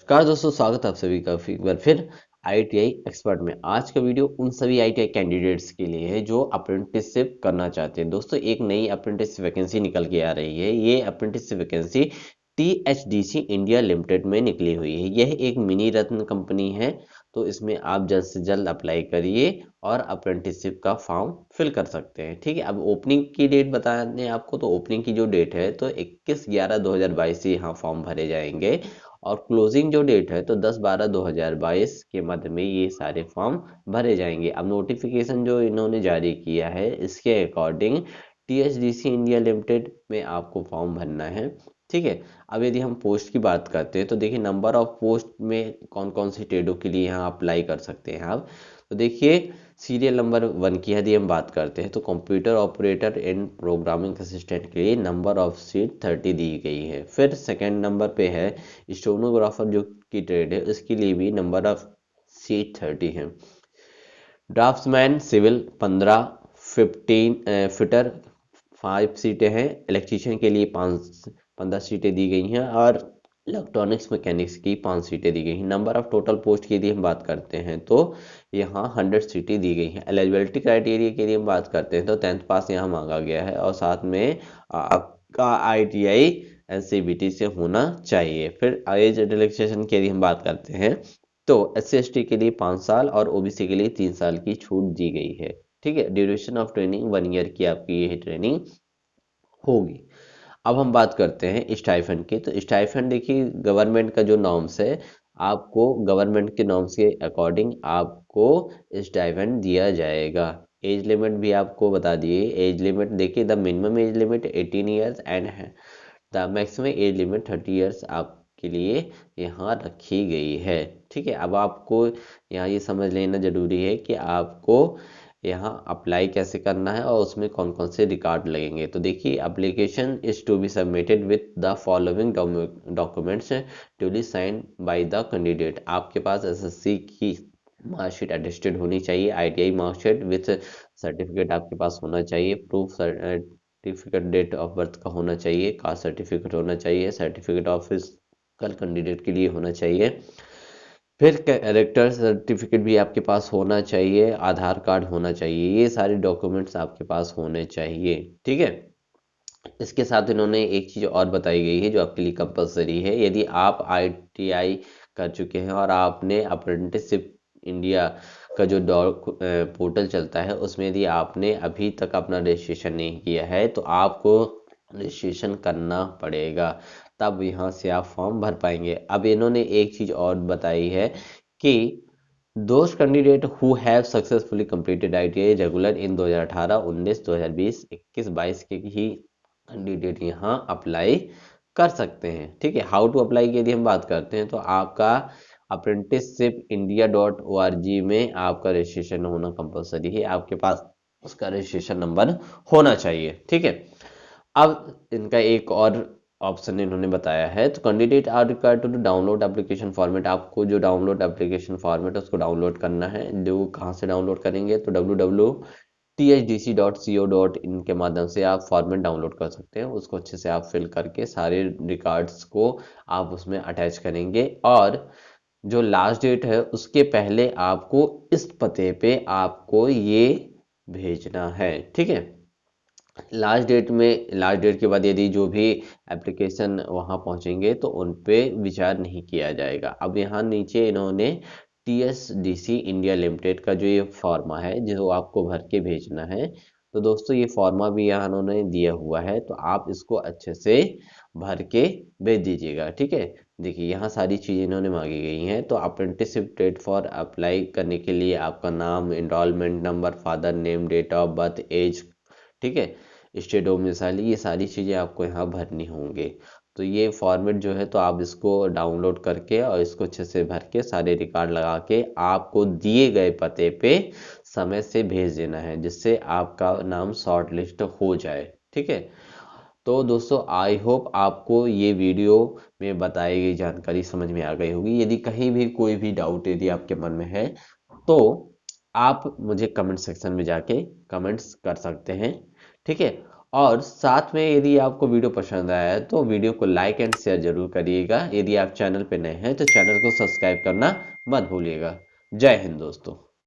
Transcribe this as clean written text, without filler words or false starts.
नमस्कार दोस्तों, स्वागत है आप सभी का एक बार फिर आईटीआई एक्सपर्ट में। आज का वीडियो उन सभी आईटीआई कैंडिडेट्स के लिए है जो अप्रेंटिसशिप करना चाहते हैं। दोस्तों, एक नई अप्रेंटिस वैकेंसी निकल के आ रही है। ये apprentice vacancy THDC India limited में निकली हुई है। यह एक मिनी रत्न कंपनी है, तो इसमें आप जल्द से जल्द अप्लाई करिए और अप्रेंटिसशिप का फॉर्म फिल कर सकते हैं। ठीक है, अब ओपनिंग की डेट बता दें आपको। तो ओपनिंग की जो डेट है तो 21/11/2022 से यहाँ फॉर्म भरे जाएंगे और क्लोजिंग जो डेट है तो 10/12/2022 के मध्य में ये सारे फॉर्म भरे जाएंगे। अब नोटिफिकेशन जो इन्होंने जारी किया है इसके अकॉर्डिंग टीएचडीसी इंडिया लिमिटेड में आपको फॉर्म भरना है। ठीक है, अब यदि हम पोस्ट की बात करते हैं तो देखिए नंबर ऑफ पोस्ट में कौन कौन सी ट्रेडों के लिए यहाँ अप्लाई कर सकते हैं आप। तो देखिए सीरियल नंबर 1 की यदि हम बात करते हैं तो computer operator and programming assistant के लिए नंबर ऑफ सीट 30 दी गई है। फिर सेकंड नंबर पे है स्टोनोग्राफर जो की ट्रेड है, उसके लिए भी नंबर ऑफ सीट 30 है। ड्राफ्ट्समैन सिविल 15, 15 फिटर 5 सीटें हैं। इलेक्ट्रीशियन के लिए 15 सीटें दी गई हैं और इलेक्ट्रॉनिक्स मैकेनिक्स की 5 सीटें दी गई हैं। नंबर ऑफ टोटल पोस्ट की यदि हम बात करते हैं तो यहाँ 100 सीटें दी गई हैं। एलिजिबिलिटी क्राइटेरिया के लिए हम बात करते हैं तो 10th पास यहाँ मांगा गया है और साथ में आपका आईटीआई एनसीबीटी से होना चाहिए। फिर एज रिलैक्सेशन की यदि हम बात करते हैं तो SC/ST के लिए 5 साल और ओबीसी के लिए 3 साल की छूट दी गई है। ठीक है, ड्यूरेशन ऑफ ट्रेनिंग 1 ईयर की आपकी ये ट्रेनिंग होगी। अब हम बात करते हैं स्टाइफंड की। तो स्टाइफंड देखिए गवर्नमेंट का जो नॉर्म्स है, आपको गवर्नमेंट के नॉर्म्स के अकॉर्डिंग आपको स्टाइफंड दिया जाएगा। एज लिमिट भी आपको बता दिए। एज लिमिट देखिए, the minimum age limit 18 years and the maximum age limit 30 years आपके लिए यहाँ रखी गई है। ठीक है, अब आपको यहाँ ये समझ लेना जरूरी है कि आपको यहाँ अप्लाई कैसे करना है और उसमें कौन कौन से रिकॉर्ड लगेंगे। तो देखिए, application is to be submitted with the following documents duly sign by the candidate. आपके पास एसएससी की मार्कशीट अटेस्टेड होनी चाहिए। आईटीआई मार्कशीट विथ सर्टिफिकेट आपके पास होना चाहिए। Proof certificate date of birth का होना चाहिए। कास्ट सर्टिफिकेट होना चाहिए। सर्टिफिकेट ऑफिस कल कैंडिडेट के लिए होना चाहिए। फिर कैरेक्टर सर्टिफिकेट भी आपके पास होना चाहिए। आधार कार्ड होना चाहिए। ये सारे डॉक्यूमेंट्स आपके पास होने चाहिए। ठीक है, इसके साथ इन्होंने एक चीज़ और बताई गई है जो आपके लिए कंपलसरी है। यदि आप आईटीआई कर चुके हैं और आपने अप्रेंटिसशिप इंडिया का जो पोर्टल चलता है उसमें यदि आपने अभी तक अपना रजिस्ट्रेशन नहीं किया है तो आपको रजिस्ट्रेशन करना पड़ेगा, तब यहाँ से आप फॉर्म भर पाएंगे। अब इन्होंने एक चीज़ और बताई है कि those candidate who have successfully completed ITI regular in 2018, 19, 2020, 21, 22 के ही कैंडिडेट यहाँ अप्लाई कर सकते हैं। ठीक है, हाउ टू अप्लाई की यदि हम बात करते हैं तो आपका अप्रेंटिसशिप इंडिया .org में आपका रजिस्ट्रेशन होना कंपलसरी है। आपके पास उसका रजिस्ट्रेशन नंबर होना चाहिए। ठीक है, अब इनका एक और ऑप्शन इन्होंने बताया है। तो candidate are required to download application format. आपको जो डाउनलोड एप्लीकेशन फॉर्मेट है उसको डाउनलोड करना है। जो कहाँ से डाउनलोड करेंगे तो www.thdc.co.in के माध्यम से आप फॉर्मेट डाउनलोड कर सकते हैं। उसको अच्छे से आप फिल करके सारे रिकॉर्ड्स को आप उसमें अटैच करेंगे और जो लास्ट डेट है उसके पहले आपको इस पते पे आपको ये भेजना है। ठीक है, लास्ट डेट के बाद यदि जो भी एप्लीकेशन वहां पहुंचेंगे तो उन पे विचार नहीं किया जाएगा। अब यहाँ नीचे इन्होंने टीएसडीसी इंडिया लिमिटेड का जो ये फॉर्मा है जो आपको भर के भेजना है, तो दोस्तों ये फॉर्मा भी यहाँ उन्होंने दिया हुआ है, तो आप इसको अच्छे से भर के भेज दीजिएगा। ठीक है, देखिए यहाँ सारी चीज़ें इन्होंने मांगी गई हैं। तो अप्रेंटिसशिप डेट फॉर अप्लाई करने के लिए आपका नाम, enrolment number, father name, date of birth, age, ठीक है, स्टेट डोमिसाइल, ये सारी चीज़ें आपको यहाँ भरनी होंगे। तो ये फॉर्मेट जो है तो आप इसको डाउनलोड करके और इसको अच्छे से भर के सारे रिकॉर्ड लगा के आपको दिए गए पते पे समय से भेज देना है, जिससे आपका नाम शॉर्ट लिस्ट हो जाए। ठीक है, तो दोस्तों आई होप आपको ये वीडियो में बताई गई जानकारी समझ में आ गई होगी। यदि कहीं भी कोई भी डाउट यदि आपके मन में है तो आप मुझे कमेंट सेक्शन में जाके कमेंट्स कर सकते हैं। ठीक है, और साथ में यदि आपको वीडियो पसंद आया है तो वीडियो को लाइक एंड शेयर जरूर करिएगा। यदि आप चैनल पे नए हैं तो चैनल को सब्सक्राइब करना मत भूलिएगा। जय हिंद दोस्तों।